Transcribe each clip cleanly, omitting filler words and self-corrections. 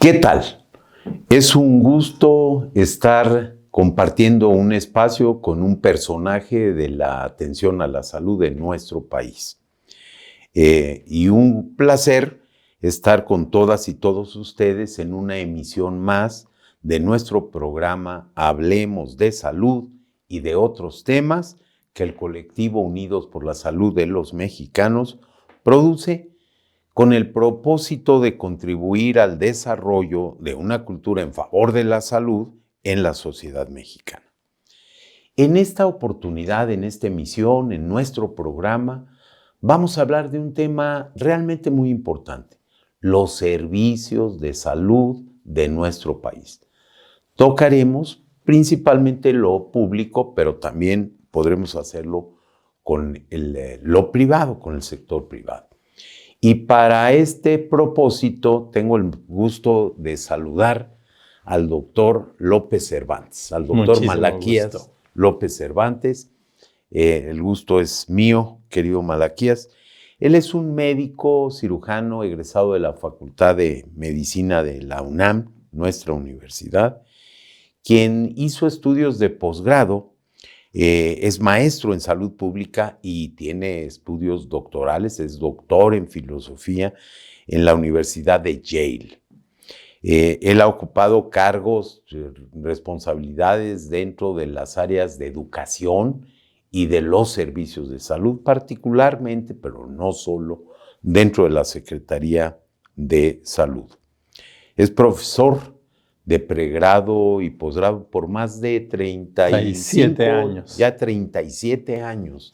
¿Qué tal? Es un gusto estar compartiendo un espacio con un personaje de la atención a la salud de nuestro país. Y un placer estar con todas y todos ustedes en una emisión más de nuestro programa Hablemos de Salud y de otros temas que el colectivo Unidos por la Salud de los Mexicanos produce con el propósito de contribuir al desarrollo de una cultura en favor de la salud en la sociedad mexicana. En esta oportunidad, en esta emisión, en nuestro programa, vamos a hablar de un tema realmente muy importante: los servicios de salud de nuestro país. Tocaremos principalmente lo público, pero también podremos hacerlo con lo privado, con el sector privado. Y para este propósito tengo el gusto de saludar al doctor López Cervantes, al doctor Malaquías López Cervantes. El gusto es mío, querido Malaquías. Él es un médico cirujano egresado de la Facultad de Medicina de la UNAM, nuestra universidad, quien hizo estudios de posgrado. Es maestro en salud pública y tiene estudios doctorales, es doctor en filosofía en la Universidad de Yale. Él ha ocupado cargos, responsabilidades dentro de las áreas de educación y de los servicios de salud, particularmente, pero no solo, dentro de la Secretaría de Salud. Es profesor de pregrado y posgrado por más de 37 años. Ya 37 años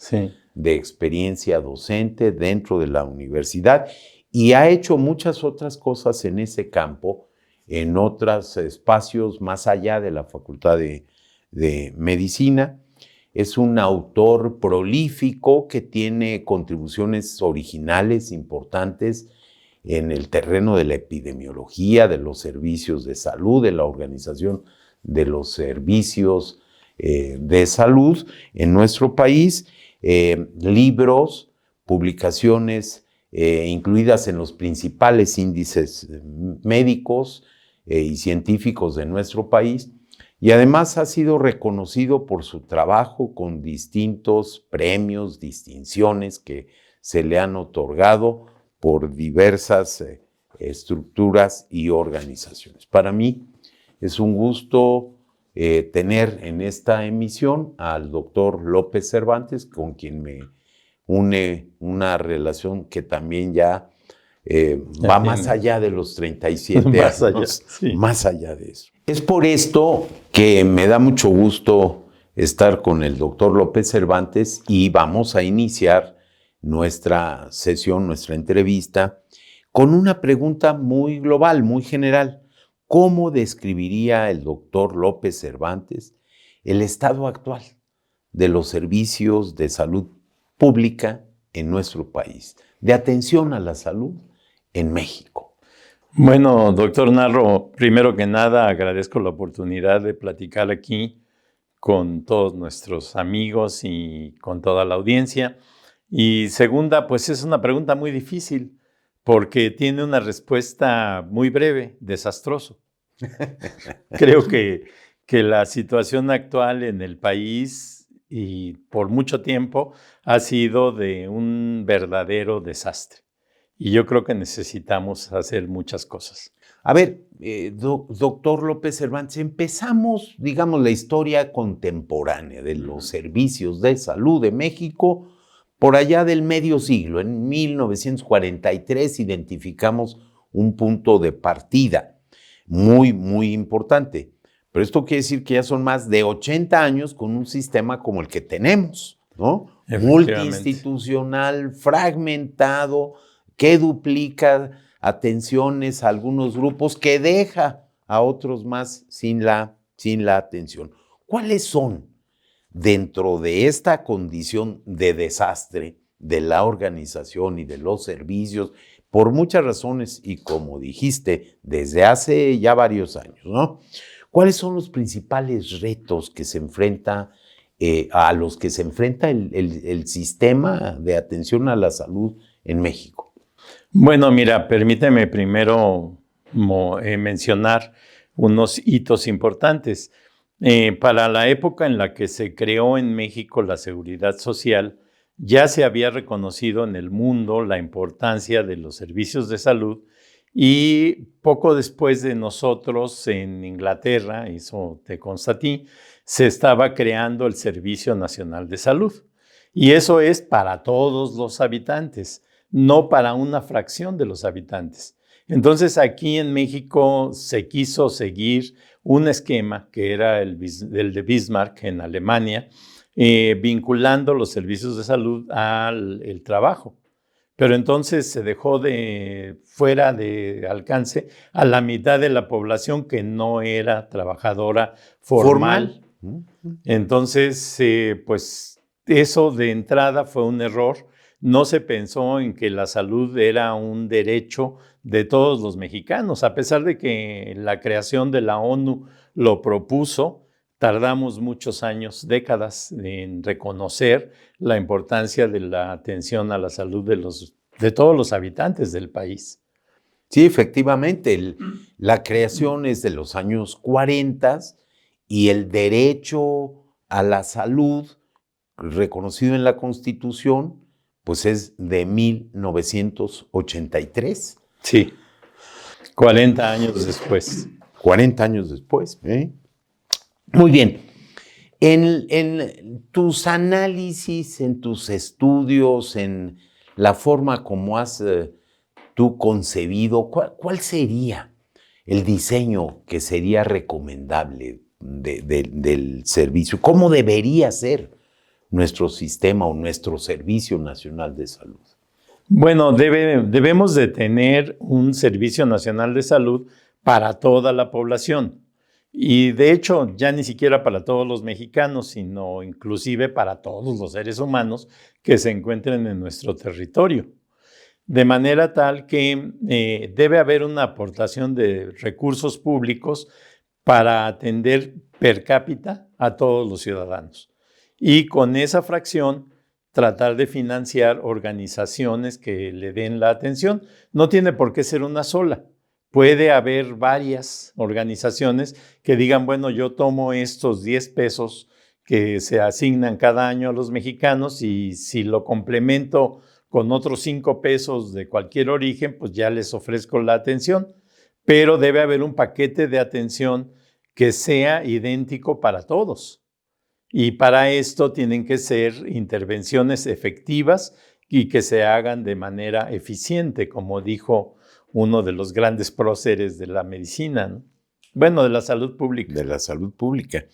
de experiencia docente dentro de la universidad, y ha hecho muchas otras cosas en ese campo, en otros espacios más allá de la Facultad de Medicina. Es un autor prolífico que tiene contribuciones originales importantes en el terreno de la epidemiología, de los servicios de salud, de la organización de los servicios de salud en nuestro país, libros, publicaciones incluidas en los principales índices médicos y científicos de nuestro país, y además ha sido reconocido por su trabajo con distintos premios, distinciones que se le han otorgado por diversas estructuras y organizaciones. Para mí es un gusto tener en esta emisión al doctor López Cervantes, con quien me une una relación que también ya va más allá de los 37 años, más allá de eso. Es por esto que me da mucho gusto estar con el doctor López Cervantes, y vamos a iniciar nuestra sesión, nuestra entrevista, con una pregunta muy global, muy general. ¿Cómo describiría el doctor López Cervantes el estado actual de los servicios de salud pública en nuestro país, de atención a la salud en México? Bueno, doctor Narro, primero que nada agradezco la oportunidad de platicar aquí con todos nuestros amigos y con toda la audiencia. Y segunda, pues es una pregunta muy difícil porque tiene una respuesta muy breve: desastroso. Creo que la situación actual en el país y por mucho tiempo ha sido de un verdadero desastre. Y yo creo que necesitamos hacer muchas cosas. A ver, doctor López Cervantes, empezamos, digamos, la historia contemporánea de los servicios de salud de México por allá del medio siglo. En 1943 identificamos un punto de partida muy, muy importante. Pero esto quiere decir que ya son más de 80 años con un sistema como el que tenemos, ¿no? Multiinstitucional, fragmentado, que duplica atenciones a algunos grupos, que deja a otros más sin la atención. ¿Cuáles son, dentro de esta condición de desastre de la organización y de los servicios, por muchas razones, y como dijiste, desde hace ya varios años, ¿no? ¿Cuáles son los principales retos que se enfrenta, a los que se enfrenta el sistema de atención a la salud en México? Bueno, mira, permíteme primero mencionar unos hitos importantes. Para la época en la que se creó en México la Seguridad Social, ya se había reconocido en el mundo la importancia de los servicios de salud y poco después de nosotros en Inglaterra, eso te consta a ti, se estaba creando el Servicio Nacional de Salud. Y eso es para todos los habitantes, no para una fracción de los habitantes. Entonces aquí en México se quiso seguir un esquema que era el de Bismarck en Alemania, vinculando los servicios de salud al trabajo. Pero entonces se dejó fuera de alcance a la mitad de la población que no era trabajadora formal. Entonces, pues eso de entrada fue un error. No se pensó en que la salud era un derecho de todos los mexicanos. A pesar de que la creación de la ONU lo propuso, tardamos muchos años, décadas, en reconocer la importancia de la atención a la salud de todos los habitantes del país. Sí, efectivamente, la creación es de los años 40 y el derecho a la salud reconocido en la Constitución, pues es de 1983. Sí, 40 años después. 40 años después. Muy bien. En tus análisis, en tus estudios, en la forma como has tú concebido, ¿cuál sería el diseño que sería recomendable del servicio? ¿Cómo debería ser nuestro sistema o nuestro Servicio Nacional de Salud? Bueno, debemos de tener un Servicio Nacional de Salud para toda la población. Y de hecho, ya ni siquiera para todos los mexicanos, sino inclusive para todos los seres humanos que se encuentren en nuestro territorio. De manera tal que debe haber una aportación de recursos públicos para atender per cápita a todos los ciudadanos. Y con esa fracción, tratar de financiar organizaciones que le den la atención. No tiene por qué ser una sola. Puede haber varias organizaciones que digan, bueno, yo tomo estos 10 pesos que se asignan cada año a los mexicanos y si lo complemento con otros 5 pesos de cualquier origen, pues ya les ofrezco la atención. Pero debe haber un paquete de atención que sea idéntico para todos. Y para esto tienen que ser intervenciones efectivas y que se hagan de manera eficiente, como dijo uno de los grandes próceres de la medicina, ¿no? Bueno, de la salud pública. De la salud pública.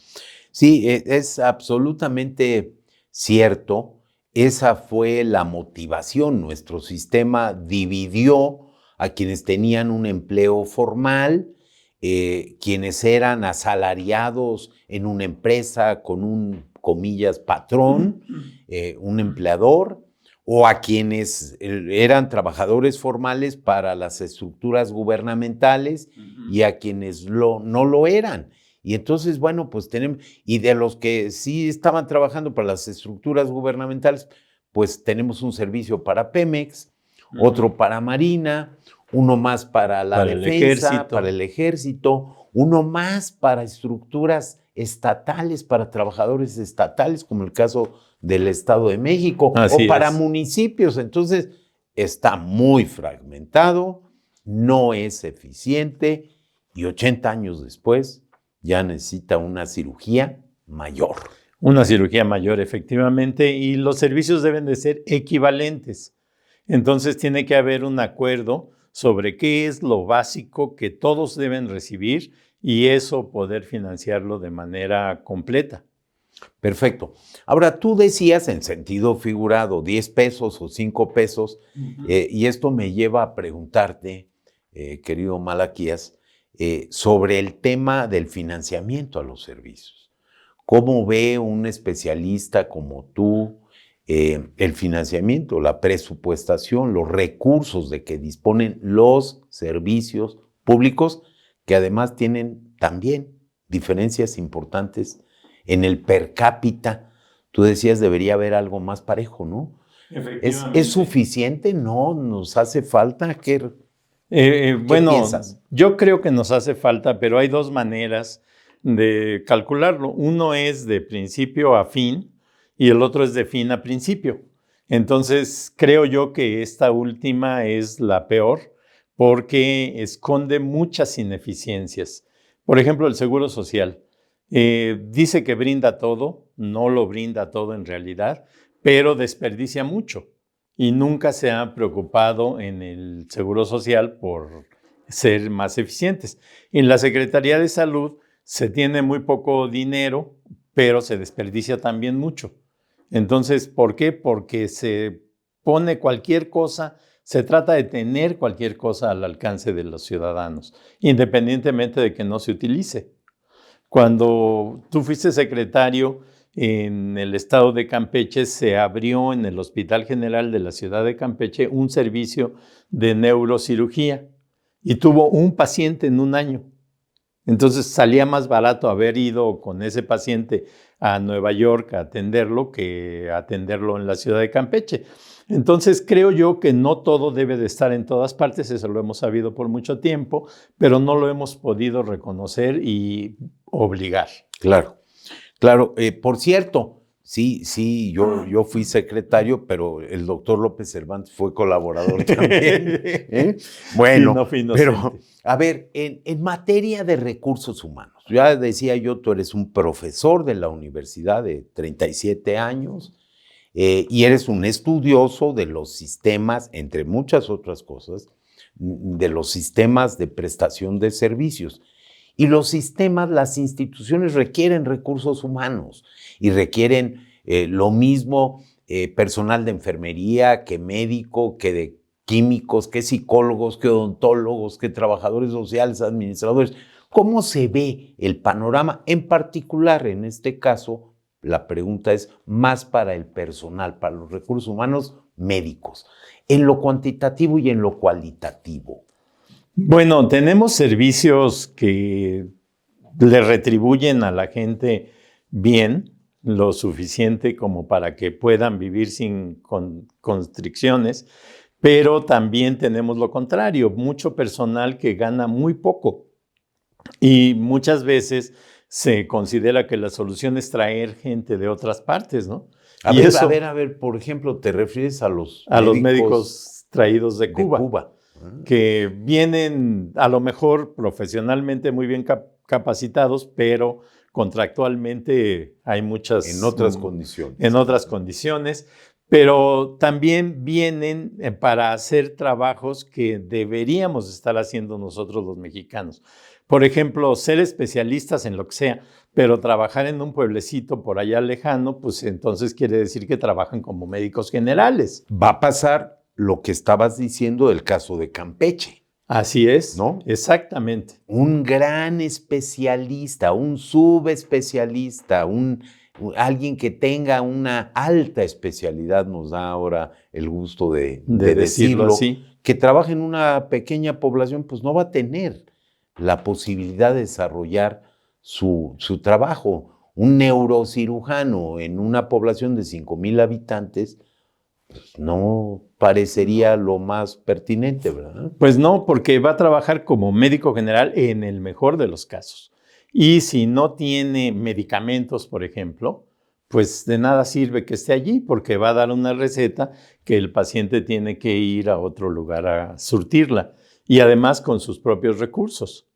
Sí, es absolutamente cierto. Esa fue la motivación. Nuestro sistema dividió a quienes tenían un empleo formal, quienes eran asalariados en una empresa con un, comillas, patrón, un empleador, o a quienes eran trabajadores formales para las estructuras gubernamentales y a quienes no lo eran. Y entonces, bueno, pues tenemos, y de los que sí estaban trabajando para las estructuras gubernamentales, pues tenemos un servicio para Pemex, otro para Marina, uno más para la defensa, para el ejército, uno más para estructuras estatales, para trabajadores estatales, como el caso del Estado de México, Así o para es. municipios. Entonces, está muy fragmentado, no es eficiente y 80 años después ya necesita una cirugía mayor. Una cirugía mayor, efectivamente, y los servicios deben de ser equivalentes. Entonces tiene que haber un acuerdo sobre qué es lo básico que todos deben recibir y eso poder financiarlo de manera completa. Perfecto. Ahora, tú decías en sentido figurado 10 pesos o 5 pesos, y esto me lleva a preguntarte, querido Malaquías, sobre el tema del financiamiento a los servicios. ¿Cómo ve un especialista como tú el financiamiento, la presupuestación, los recursos de que disponen los servicios públicos, que además tienen también diferencias importantes en el per cápita? Tú decías debería haber algo más parejo, ¿no? ¿Es suficiente? ¿No? ¿Nos hace falta? Bueno, piensas? yo creo que nos hace falta, pero hay dos maneras de calcularlo. Uno es de principio a fin y el otro es de fin a principio. Entonces, creo yo que esta última es la peor porque esconde muchas ineficiencias. Por ejemplo, el Seguro Social. Dice que brinda todo, no lo brinda todo en realidad, pero desperdicia mucho y nunca se han preocupado en el Seguro Social por ser más eficientes. En la Secretaría de Salud se tiene muy poco dinero, pero se desperdicia también mucho. Entonces, ¿por qué? Porque se pone cualquier cosa, se trata de tener cualquier cosa al alcance de los ciudadanos, independientemente de que no se utilice. Cuando tú fuiste secretario en el estado de Campeche, se abrió en el Hospital General de la ciudad de Campeche un servicio de neurocirugía y tuvo un paciente en un año. Entonces salía más barato haber ido con ese paciente a Nueva York a atenderlo que atenderlo en la ciudad de Campeche. Entonces creo yo que no todo debe de estar en todas partes, eso lo hemos sabido por mucho tiempo, pero no lo hemos podido reconocer y obligar. Claro, claro. Por cierto, sí, yo fui secretario, pero el doctor López Cervantes fue colaborador también. Bueno, Sí, no fui pero inocente. a ver, en materia de recursos humanos, ya decía yo, tú eres un profesor de la universidad de 37 años y eres un estudioso de los sistemas, entre muchas otras cosas, de los sistemas de prestación de servicios. Y los sistemas, las instituciones requieren recursos humanos y requieren lo mismo personal de enfermería que médico, que de químicos, que psicólogos, que odontólogos, que trabajadores sociales, administradores. ¿Cómo se ve el panorama? En particular, en este caso, la pregunta es más para el personal, para los recursos humanos médicos, en lo cuantitativo y en lo cualitativo. Bueno, tenemos servicios que le retribuyen a la gente bien, lo suficiente como para que puedan vivir sin constricciones, pero también tenemos lo contrario, mucho personal que gana muy poco y muchas veces se considera que la solución es traer gente de otras partes, ¿no? A ver, por ejemplo, ¿te refieres a los médicos traídos de Cuba? De Cuba. Que vienen a lo mejor profesionalmente muy bien capacitados, pero contractualmente hay muchas... En otras condiciones. En otras condiciones, pero también vienen para hacer trabajos que deberíamos estar haciendo nosotros los mexicanos. Por ejemplo, ser especialistas en lo que sea, pero trabajar en un pueblecito por allá lejano, pues entonces quiere decir que trabajan como médicos generales. Va a pasar lo que estabas diciendo del caso de Campeche. Así es, ¿no? Exactamente. Un gran especialista, un subespecialista, alguien que tenga una alta especialidad, nos da ahora el gusto de decirlo así. Que trabaja en una pequeña población, pues no va a tener la posibilidad de desarrollar su trabajo. Un neurocirujano en una población de 5,000 habitantes, pues no parecería lo más pertinente, ¿verdad? Pues no, porque va a trabajar como médico general en el mejor de los casos. Y si no tiene medicamentos, por ejemplo, pues de nada sirve que esté allí porque va a dar una receta que el paciente tiene que ir a otro lugar a surtirla y además con sus propios recursos,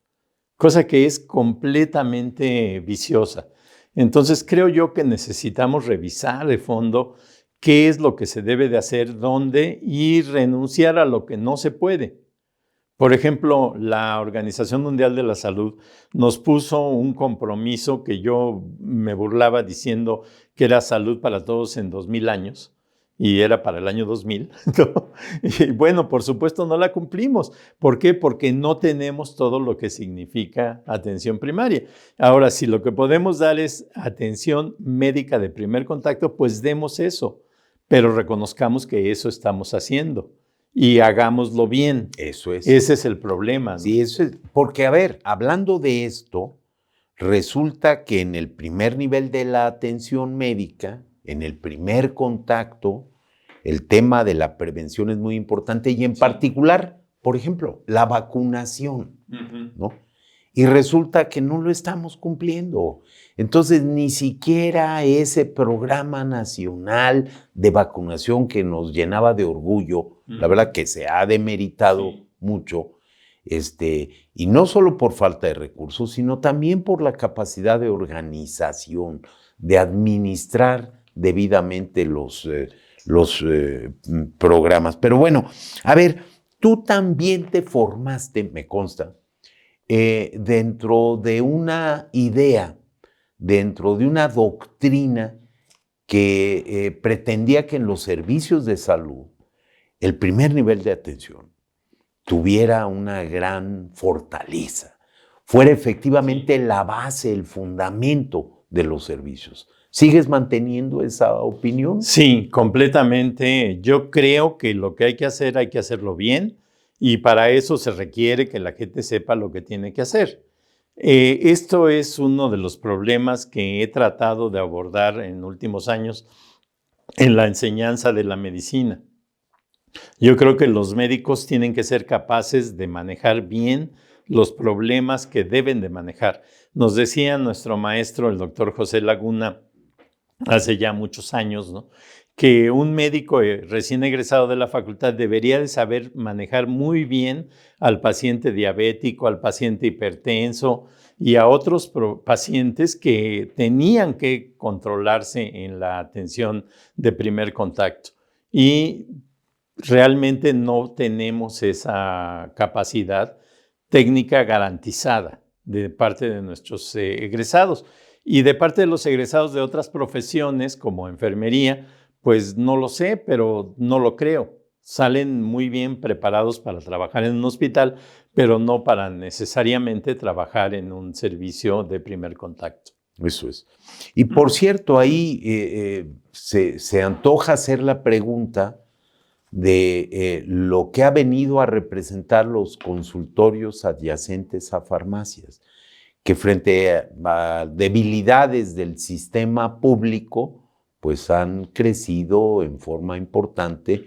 cosa que es completamente viciosa. Entonces creo yo que necesitamos revisar de fondo qué es lo que se debe de hacer, dónde y renunciar a lo que no se puede. Por ejemplo, la Organización Mundial de la Salud nos puso un compromiso que yo me burlaba diciendo que era salud para todos en 2000 años y era para el año 2000. ¿No? Y bueno, por supuesto no la cumplimos. ¿Por qué? Porque no tenemos todo lo que significa atención primaria. Ahora, si lo que podemos dar es atención médica de primer contacto, pues demos eso, pero reconozcamos que eso estamos haciendo. Y hagámoslo bien. Eso es. Ese es el problema, ¿no? Sí, eso es. Porque, a ver, hablando de esto, resulta que en el primer nivel de la atención médica, en el primer contacto, el tema de la prevención es muy importante y en particular por ejemplo, la vacunación, Ujú. ¿no? Y resulta que no lo estamos cumpliendo. Entonces, ni siquiera ese programa nacional de vacunación que nos llenaba de orgullo, la verdad que se ha demeritado Sí. mucho, y no solo por falta de recursos, sino también por la capacidad de organización, de administrar debidamente los programas. Pero bueno, a ver, tú también te formaste, me consta, dentro de una idea, dentro de una doctrina que pretendía que en los servicios de salud el primer nivel de atención tuviera una gran fortaleza, fuera efectivamente la base, el fundamento de los servicios. ¿Sigues manteniendo esa opinión? Sí, completamente. Yo creo que lo que hay que hacerlo bien y para eso se requiere que la gente sepa lo que tiene que hacer. Esto es uno de los problemas que he tratado de abordar en últimos años en la enseñanza de la medicina. Yo creo que los médicos tienen que ser capaces de manejar bien los problemas que deben de manejar. Nos decía nuestro maestro, el doctor José Laguna, hace ya muchos años, ¿no?, que un médico recién egresado de la facultad debería de saber manejar muy bien al paciente diabético, al paciente hipertenso y a otros pacientes que tenían que controlarse en la atención de primer contacto. Y realmente no tenemos esa capacidad técnica garantizada de parte de nuestros egresados. Y de parte de los egresados de otras profesiones, como enfermería, pues no lo sé, pero no lo creo. Salen muy bien preparados para trabajar en un hospital, pero no para necesariamente trabajar en un servicio de primer contacto. Eso es. Y por cierto, ahí se antoja hacer la pregunta de lo que ha venido a representar los consultorios adyacentes a farmacias, que frente a debilidades del sistema público, pues han crecido en forma importante,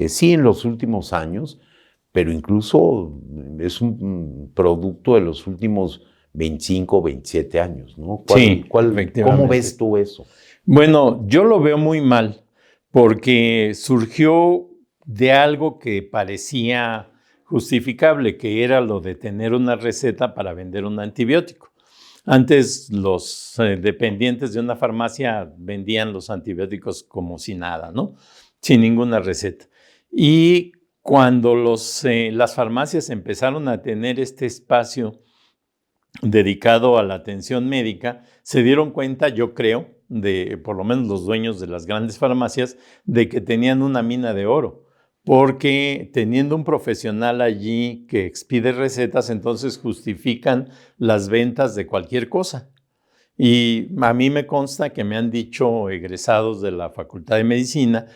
sí en los últimos años, pero incluso es un producto de los últimos 25, 27 años, ¿no? Sí, ¿Cómo efectivamente. ves tú eso? Bueno, yo lo veo muy mal porque surgió de algo que parecía justificable, que era lo de tener una receta para vender un antibiótico. Antes los dependientes de una farmacia vendían los antibióticos como si nada, ¿no? Sin ninguna receta. Y cuando las farmacias empezaron a tener este espacio dedicado a la atención médica, se dieron cuenta, yo creo, por lo menos los dueños de las grandes farmacias, de que tenían una mina de oro, porque teniendo un profesional allí que expide recetas, entonces justifican las ventas de cualquier cosa. Y a mí me consta que me han dicho egresados de la Facultad de Medicina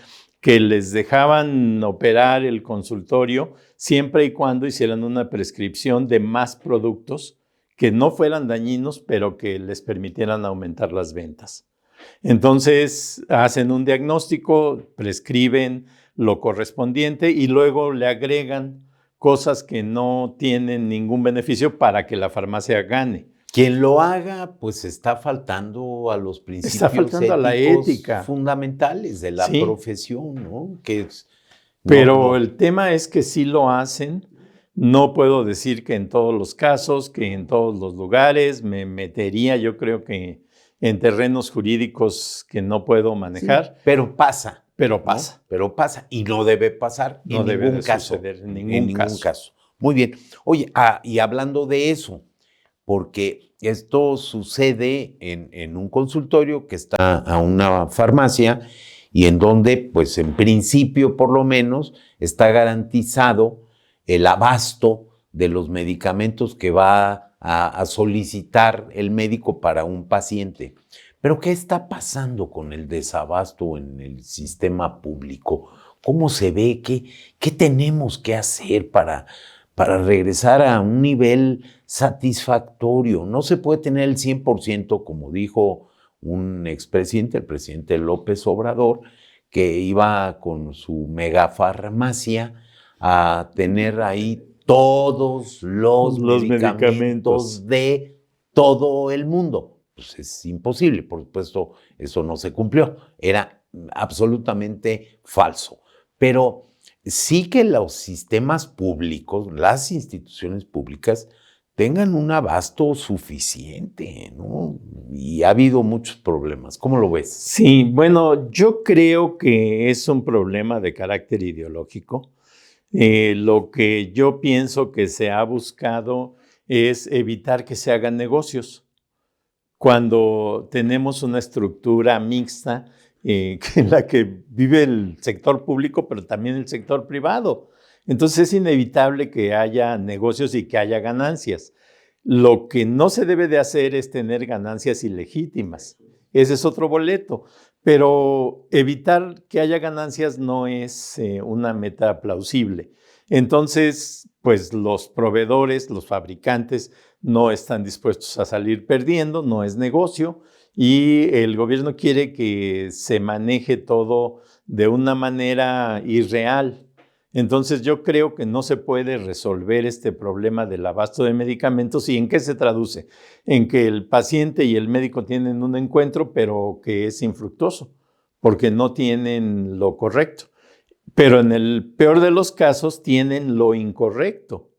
que les dejaban operar el consultorio siempre y cuando hicieran una prescripción de más productos que no fueran dañinos, pero que les permitieran aumentar las ventas. Entonces hacen un diagnóstico, prescriben lo correspondiente y luego le agregan cosas que no tienen ningún beneficio para que la farmacia gane. Quien lo haga, pues está faltando a los Está principios faltando a la éticos ética. fundamentales de la Sí, profesión, ¿no? pero el tema es que sí lo hacen. No puedo decir que en todos los casos, que en todos los lugares. Me metería, yo creo que en terrenos jurídicos que no puedo manejar. Sí, pero pasa. Pero ¿no? pasa. Pero pasa y no debe pasar No en debe ningún de caso. suceder en ningún caso. Muy bien. Oye, y hablando de eso, porque esto sucede en un consultorio que está a una farmacia y en donde, pues en principio por lo menos, está garantizado el abasto de los medicamentos que va a solicitar el médico para un paciente. Pero ¿qué está pasando con el desabasto en el sistema público? ¿Cómo se ve? ¿Qué tenemos que hacer para regresar a un nivel satisfactorio? No se puede tener el 100%, como dijo un expresidente, el presidente López Obrador, que iba con su megafarmacia a tener ahí todos los medicamentos medicamentos. de todo el mundo. Pues es imposible, por supuesto, eso no se cumplió. Era absolutamente falso. Pero sí que los sistemas públicos, las instituciones públicas, tengan un abasto suficiente, ¿no? Y ha habido muchos problemas. ¿Cómo lo ves? Sí, bueno, yo creo que es un problema de carácter ideológico. Lo que yo pienso que se ha buscado es evitar que se hagan negocios. Cuando tenemos una estructura mixta en la que vive el sector público, pero también el sector privado. Entonces es inevitable que haya negocios y que haya ganancias. Lo que no se debe de hacer es tener ganancias ilegítimas. Ese es otro boleto. Pero evitar que haya ganancias no es una meta plausible. Entonces, pues los proveedores, los fabricantes, no están dispuestos a salir perdiendo, no es negocio, y el gobierno quiere que se maneje todo de una manera irreal. Entonces yo creo que no se puede resolver este problema del abasto de medicamentos. ¿Y en qué se traduce? En que el paciente y el médico tienen un encuentro, pero que es infructuoso, porque no tienen lo correcto. Pero en el peor de los casos tienen lo incorrecto.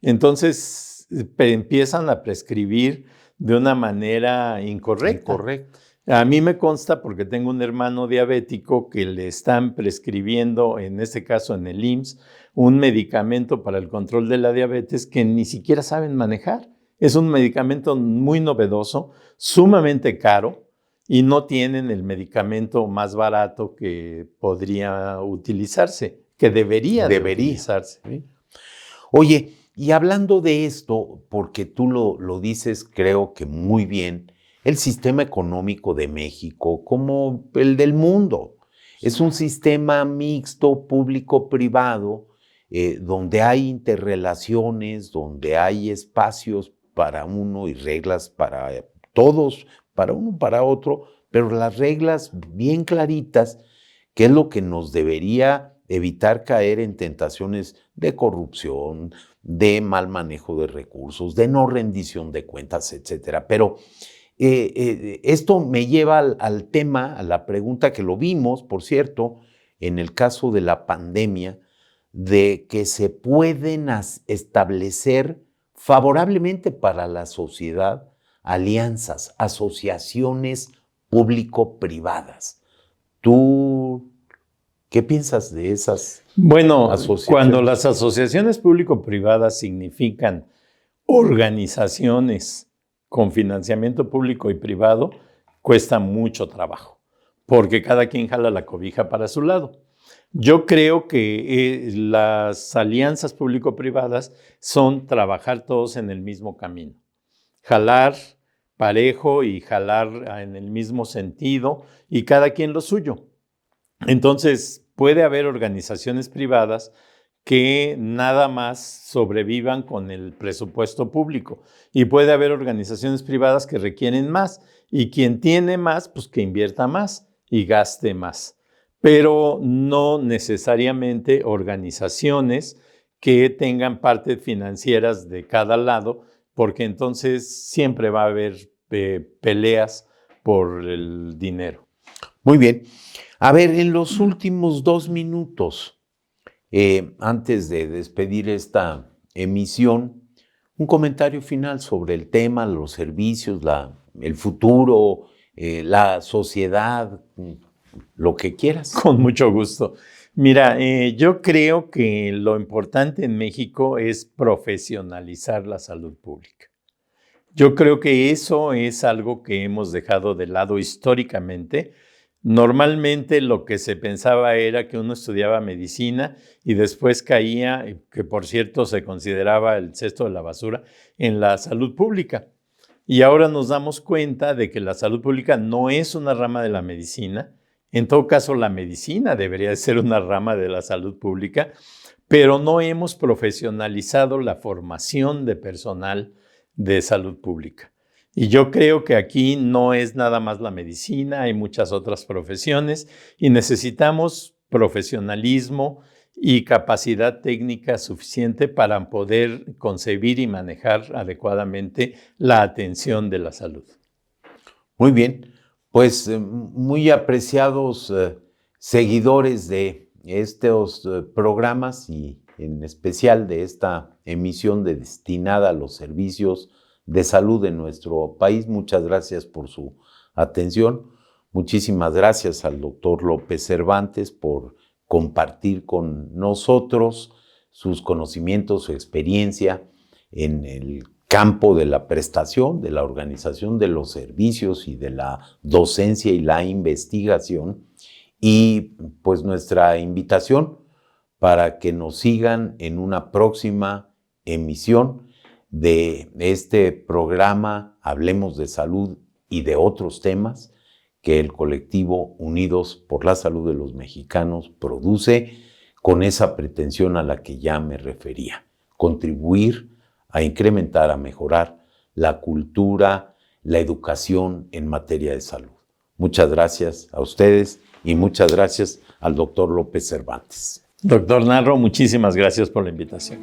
Entonces empiezan a prescribir de una manera incorrecta. Incorrecto. A mí me consta, porque tengo un hermano diabético, que le están prescribiendo, en este caso en el IMSS, un medicamento para el control de la diabetes que ni siquiera saben manejar. Es un medicamento muy novedoso, sumamente caro, y no tienen el medicamento más barato que podría utilizarse, que debería utilizarse. ¿Sí? Oye, y hablando de esto, porque tú lo dices, creo que muy bien, el sistema económico de México, como el del mundo, es un sistema mixto, público-privado, donde hay interrelaciones, donde hay espacios para uno y reglas para todos, para uno, para otro, pero las reglas bien claritas, que es lo que nos debería evitar caer en tentaciones de corrupción, de mal manejo de recursos, de no rendición de cuentas, etcétera. Pero esto me lleva al tema, a la pregunta que lo vimos, por cierto, en el caso de la pandemia, de que se pueden establecer favorablemente para la sociedad alianzas, asociaciones público-privadas. ¿Tú qué piensas de esas asociaciones? Cuando las asociaciones público-privadas significan organizaciones con financiamiento público y privado, cuesta mucho trabajo, porque cada quien jala la cobija para su lado. Yo creo que las alianzas público-privadas son trabajar todos en el mismo camino, jalar parejo y jalar en el mismo sentido, y cada quien lo suyo. Entonces, puede haber organizaciones privadas que nada más sobrevivan con el presupuesto público, y puede haber organizaciones privadas que requieren más, y quien tiene más, pues que invierta más y gaste más. Pero no necesariamente organizaciones que tengan partes financieras de cada lado, porque entonces siempre va a haber peleas por el dinero. Muy bien. A ver, en los últimos 2 minutos, antes de despedir esta emisión, un comentario final sobre el tema, los servicios, el futuro, la sociedad, lo que quieras. Con mucho gusto. Mira, yo creo que lo importante en México es profesionalizar la salud pública. Yo creo que eso es algo que hemos dejado de lado históricamente. Normalmente lo que se pensaba era que uno estudiaba medicina y después caía, que por cierto se consideraba el cesto de la basura, en la salud pública. Y ahora nos damos cuenta de que la salud pública no es una rama de la medicina. En todo caso, la medicina debería de ser una rama de la salud pública, pero no hemos profesionalizado la formación de personal de salud pública. Y yo creo que aquí no es nada más la medicina, hay muchas otras profesiones y necesitamos profesionalismo y capacidad técnica suficiente para poder concebir y manejar adecuadamente la atención de la salud. Muy bien, pues muy apreciados seguidores de estos programas y en especial de esta emisión destinada a los servicios de salud de nuestro país. Muchas gracias por su atención. Muchísimas gracias al doctor López Cervantes por compartir con nosotros sus conocimientos, su experiencia en el campo de la prestación, de la organización de los servicios y de la docencia y la investigación. Y pues nuestra invitación para que nos sigan en una próxima emisión de este programa Hablemos de Salud y de otros temas que el colectivo Unidos por la Salud de los Mexicanos produce con esa pretensión a la que ya me refería, contribuir a incrementar, a mejorar la cultura, la educación en materia de salud. Muchas gracias a ustedes y muchas gracias al doctor López Cervantes. Doctor Narro, muchísimas gracias por la invitación.